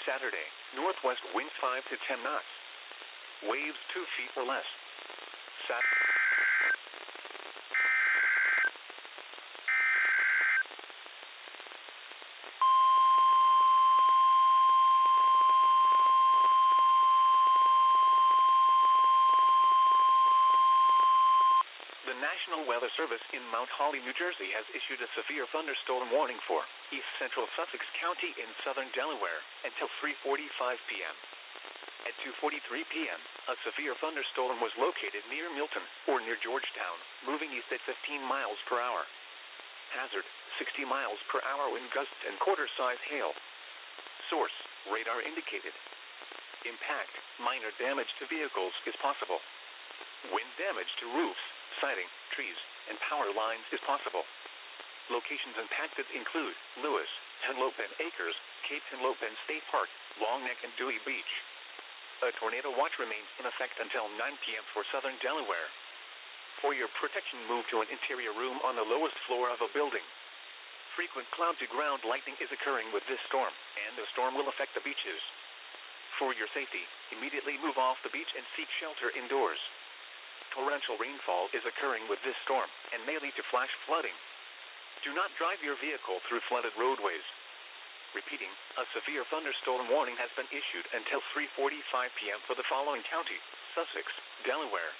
Saturday, northwest winds 5 to 10 knots. Waves 2 feet or less. The National Weather Service in Mount Holly, New Jersey has issued a severe thunderstorm warning for east central Sussex County in southern Delaware until 3:45 p.m. At 2:43 p.m., a severe thunderstorm was located near Milton, or near Georgetown, moving east at 15 miles per hour. Hazard, 60 miles per hour wind gusts and quarter-size hail. Source, radar indicated. Impact, minor damage to vehicles is possible. Wind damage to roofs, siding, trees, and power lines is possible. Locations impacted include Lewis, Henlopen Acres, Cape Henlopen State Park, Long Neck, and Dewey Beach. A tornado watch remains in effect until 9 p.m. for southern Delaware. For your protection, move to an interior room on the lowest floor of a building. Frequent cloud-to-ground lightning is occurring with this storm, and the storm will affect the beaches. For your safety, immediately move off the beach and seek shelter indoors. Torrential rainfall is occurring with this storm and may lead to flash flooding. Do not drive your vehicle through flooded roadways. Repeating, a severe thunderstorm warning has been issued until 3:45 p.m. for the following county: Sussex, Delaware,